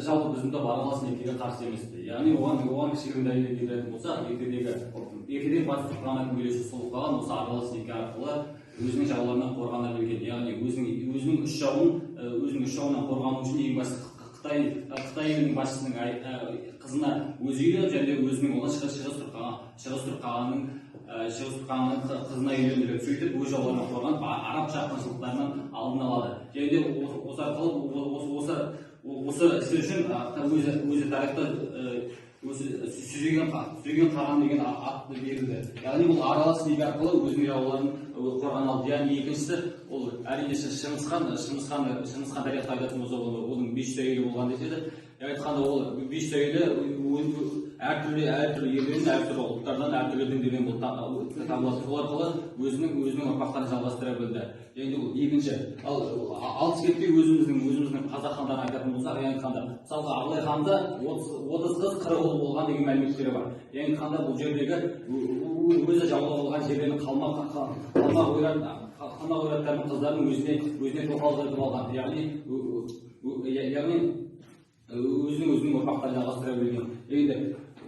жалпы біздің топ аралас некеге қарсы емес. Яғни оған кішігірім дәлел келтіретін болса, ертеден батыс тұрғаннан келесі сұлық қалған осы аралас неке арқылы өзінің жауларынан қорғана білген. Яғни өзінің үш жауынан қорғану үшін ең басты Қытай елінің басшысының қызына өзі үйленіп, және өзінің оған шығыс тұрқағанның қызына үйлендіріп, сөйтіп өз жауларынан қорғанып, араб шапқыншылықтарынан алдын алады. Және де осы арқылы осы ісі үшін өзі тарихта сүзеген қаған деген атты берілді. Яғни бұл аралас неке арқылы өзінің жауларын қорғана алды. Яғни екіншісі ол әрине Шыңғыс хан тарихта айтатын болса, оның 500 әйелі болған деседі. Айтқанда ол 500 әйелі әртүрлі елдерден, әртүрлі ұлттардан, әртүрлі діндерден табылады. Сол арқылы өзінің ұрпақтарын жалғастыра білді. Енді бұл екінші. Ал алыс кетпей өзіміздің қазақ хандарын айтатын болсақ, яғни ханда, мысалға Абылай ханда 30 қыз 40 ұл болған деген мәліметтері бар. Яғни ханда бұл жердегі өзі жаулап алған жерлерінің қалмақ ойраттарының қыздарын өзіне тоқал етіп алған. Яғни өзінің ұрпақтарын жалғастыра білген. Енді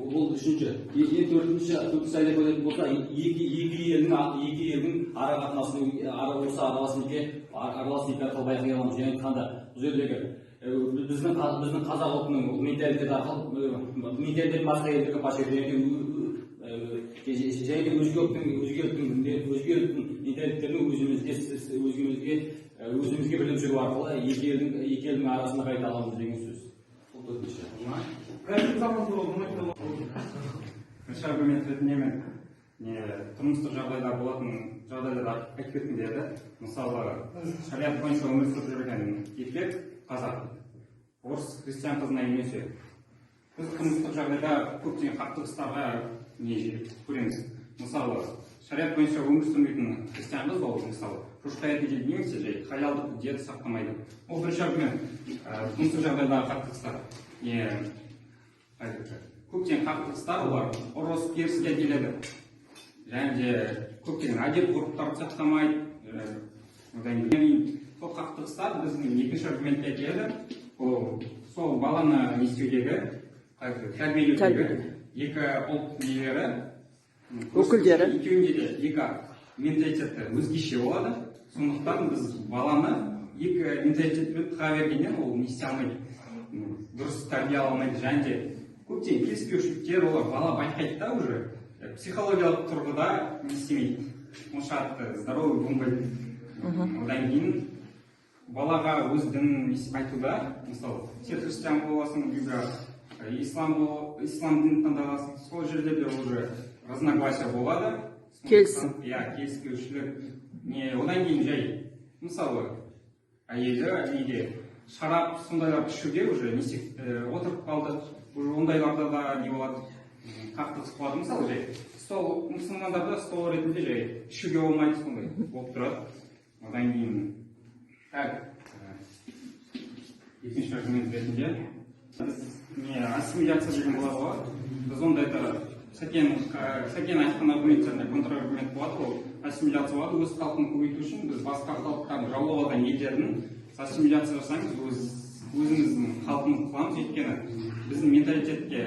бұл үшінші. Ең төртінші айтып өтетін болса, екі елдің ара қатынасын осы аралас неке арқылы байқай аламыз. Және айтқанда бұл жердегі біздің қазақ ұлтының менталитеті арқылы менталитетін басқа елдерге паш етеді. Және де өзге ұлттың менталитеттерін өзімізге біліп жүру арқылы екі елдің арасында қайта аламыз деген сөз. Бірінші аргумент ретінде мен тұрмыстық жағдайда болатын жағдайларды айтып кеткім келеді. Мысалы, шариғат бойынша өмір сүріп жүрген еркек қазақ, орыс христиан қызына үйленсе, біз тұрмыстық жағдайда көптеген қақтығыстарға көреміз. Мысалы, шариғат бойынша өмір сүрмейтін христиан қыз ол, мысалы, шошқа еті жейді немесе жай халалдық диета сақтамайды. Ол бірінші аргумент. Тұрмыстық жағдайдағы қақтығыстар. Көптеген қақтығыстар олар ұрыс керіске келеді. Және де көптеген әдеп ғұрыптарды сақтамайды. Сол қақтығыстар біздің екінші аргументке келеді. Сол баланы нестеудегі, тәрбиелеудегі екі ұлт нелері, өкілдері, екеуінде де екі менталитеті өзгеше болады. Сондықтан біз баланы екі менталитетпен тұға бергеннен ол не істей алмайды, дұрыс тәрбие алмайды. Және де көптеген келіспеушіліктер олар бала байқайды да, уже психологиялық тұрғыда не істемейді, онша здоровый болмайды. Одан кейін балаға өз дінін айтуда, мысалы, сен христиан боласың, ислам дінін таңдаласың, сол жерде де уже разногласия болады. Келіспеушілік. Одан кейін жай, мысалы, әйелі неге шарап сондайлар ішуге уже отырып қалды, уже ондайларда да не болады, қақтығыс болады. Мысалы, жай стол мұсылмандарда стол ретінде жай ішуге болмайды, сондай болып тұрады. Одан кейін екінші аргумент ретінде ассимиляция деген болады. Біз ондайда Сәкен айтқан аргументтеріне контраргумент болады, ол ассимиляция болады. Өз халқын көбейту үшін біз басқа халықтардың жаулап алған елдердің ассимиляция жасаймыз, өзіміздің халқымыз қыламыз. Өйткені біздің менталитетке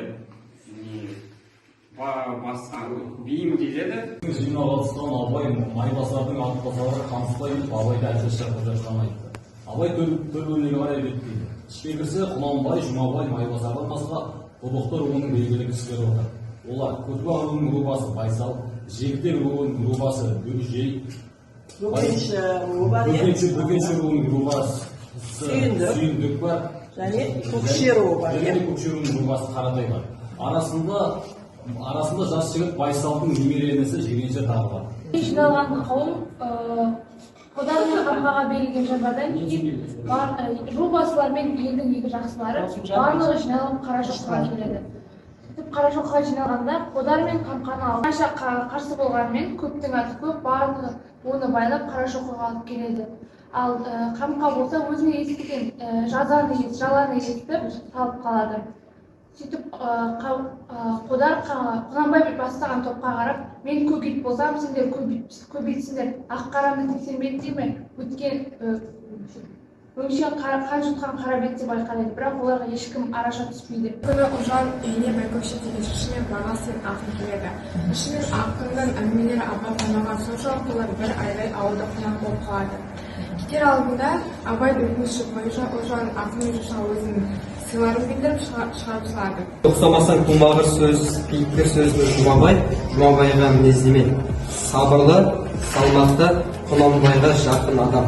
басқа бейім келеді. Жиналыстан Абай майбасардың атбасары Қамысбай Абайды әсер шақырып жатқанын айтты. Абай төр бөлмеге қарай беттейді. Ішке кірсе Құнанбай, Жұмабай, майбасардан басқа тобықты руының белгілі кісілері отыр. Олар Көтібақ руының рубасы Байсал, Жегдер руының рубасы Бөкжей, Бөкенші руының рубасы Сүйіндік бар, және Көкше руы бар. Көкше руының рубасы Қаратай бар. Арасында жас жігіт Байсалдың немере інісі Жиренше тағы бар. Жиналған қауым Қодар мен Қамқаға берілген жабадан кейін рубасылар мен елдің екі жақсылары барлығы жиналып Қарашоқыға келеді. Қарашоқыға жиналғанда Қодар мен Қамқаны алып қанша қарсы болғанымен көптің аты көп, барлығы оны байлап Қарашоқыға алып келеді. Ал Қамқа болса өзіне естіген жаланы естіп салып қалады. Сөйтіп Қодар Құнанбай бастаған топқа қарап, мен көк ит болсам, сендер көбейтсіңдер, ақ қарамды тексермейді дей ме? өңшен қан жұтқан қара бет деп айтқан еді, бірақ оларға ешкім араша түспейді. Күні ұлжан үйіне байкөкше деген шешімен бағасын ақын келеді. Шешімен ақынның әңгімелері абай қоймаған соншалық олар бір айдай ауылда қонақ болып қалады. Кетер алдында абай өтініші бойынша ұлжан ақынмен жуса өзінің сыйларын білдіріп шығарып салады. Ұқсамасаң тумағыр сөз, пейіткер сөзді Жұмабайға мінездеме. Сабырлы, салмақты, Құнанбайға жақын адам.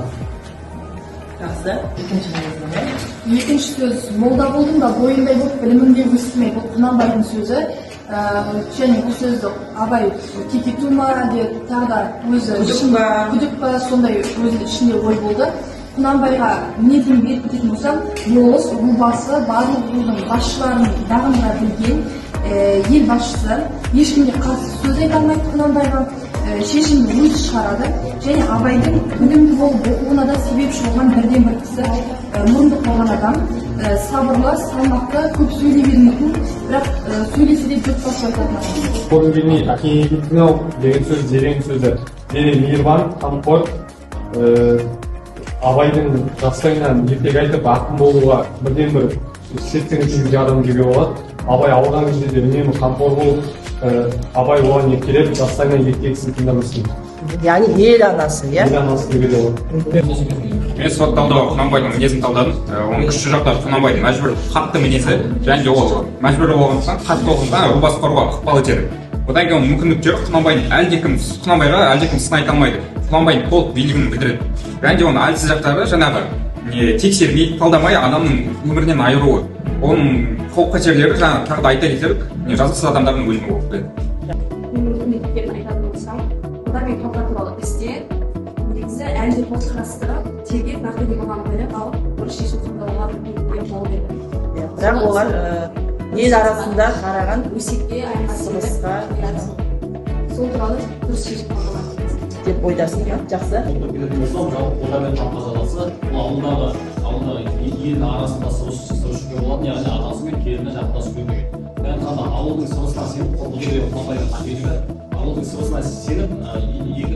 Жақсы. Екінші сөз, молда болдым да бойындай болып білімімде өстімей, бұл Құнанбайдың сөзі. Және бұл сөзді абай кекету ма, әлде тағы да өзі күдік па, сондай өзі ішінде ой болды. Құнанбайға мінезін бекітетін болсам, болыс, рубасы, барлық рудың басшыларын дағындыра білген ел басшысы, ешкімге қарсы сөз айта алмайды Құнанбайға, шешімді өзі шығарады. Және абайдың білімді болып оқуына да себепші болған бірден бір кісі, мұрындық болған адам, сабырлы, салмақты, көп сөйлей бермейтін, бірақ сөйлесе де жұрт басып айтатын адам. Көрінгеніне әкеңдіктің деген сөз терең сөзі. Және мейірбан, қамқор, абайдың жастайынан ертегі айтып ақын болуға бірден бір септігін тигізген адам деуге болады. Абай ауылдан кезде де үнемі қамқор болып, абай оған еркелеп, жастайынан ертегісін тыңдамасын. Яғни ел анасы, иә? Ел анасы деуге де болады. Мен сот талдауға Құнанбайдың мінезін талдадым. Оның күшті жақтары Құнанбайдың мәжбүр қатты мінезі, және де ол мәжбүр болғандықтан қатты болғандықтан ру басқаруға ықпал етеді. Одан кейін оның мүмкіндіктері Құнанбайға әлдекім сын айта алмайды. Құнанбайдың толық билігін білдіреді. Және де оның әлсіз жақтары жаңағы тексермей, талдамай адамның өмірінен айыруы. Оның қауіп қатерлері жаңағы тағы да айта кетелік, жазықсыз адамдардың өлімі болып келеді. Менің үкіметтерін айтатын болсам, олармен тоқтатылған істе негізі әлде көзқарастырып, тергеп нақты не болғанын біліп алып, бір шешім қабылдауға болу еді. Бірақ олар ел арасында қараған өсекке сыбысқа сол туралы дұрыс шешім қабылдаған деп ойдасың ба? Жақсы. Олармен жалғасы, ол ауылдағы ел арасында сыбыс-сыбысшыға болатын, яғни атасы мен келіні жақындасу керек. Сондықтан ауылдың сыбысына сеніп, бұл жерде Құнанбайдың қателігі, ауылдың сыбысына сеніп, екі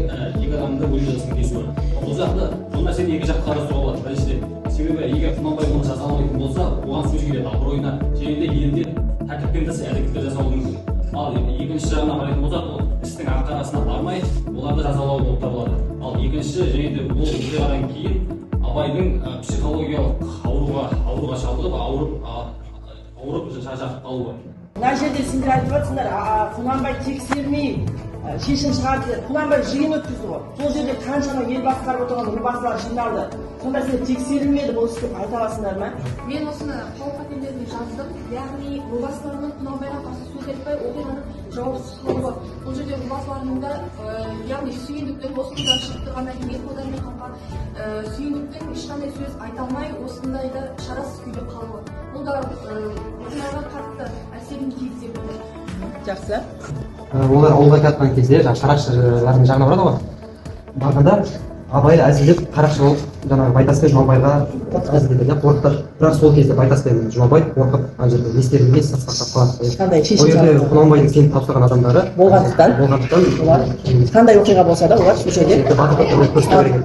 адамды өлім жазасын кесуі. Бұл жақты бұл нәрсені екі жаққа қарастыруға болады. Біріншіден, себебі егер Құнанбай оны жазалайтын болса, оған сөз келеді, абыройына және де елде тәртіппен тыс әрекеттер жасауы мүмкін. Ал екінші жағына қарайтын болсақ, ол істің ақ-қарасына бармай, оларды жазалау болып табылады. Ал екінші және де бұл оқиғадан кейін абайдың психологиялық ауруға шалдығып, ауырып жатып қалуы. Мына жерде сендер айтып жатсыңдар, Құнанбай тексермей шешім шығарды. Құнанбай жиын өткізді ғой. Сол жерде қаншама ел басқарып отырған рубасылар жиналды. Сонда сендер тексерілмеді бұл іс деп айта аласыңдар ма? Мен осыны қауіп қатерлеріне жаздым, яғни рубасыларының Құнанбайға қарсы сөз айтпай, оқиғаның жауапсыз қалуы. Бұл жерде рубасыларының да, яғни сүйіндіктің осындай шықты ғана ел қолдарымен қалған сүйіндіктің ешқандай сөз айта алмай, осындайда шарасыз күйде қалуы. Бұл да оқиғаға қатты әсерін тигізеді. Жақсы. Олар ауылға жатқан кезде қарақшылардың жағына барады ғой. Барғанда абай әзілдеп қарақшы болып жаңағы Байтаспен Жұмабайға әзілдеді, қорқытып. Бірақ сол кезде Байтаспен Жұмабай қорқып ана жерде не істерін білмей сасқақтап қалады. Қандай шешім ол жерде Құнанбайдың сеніп тапсырған адамдары болғандықтан олар қандай оқиға болса да олар сол жерде батыл көрсете берген.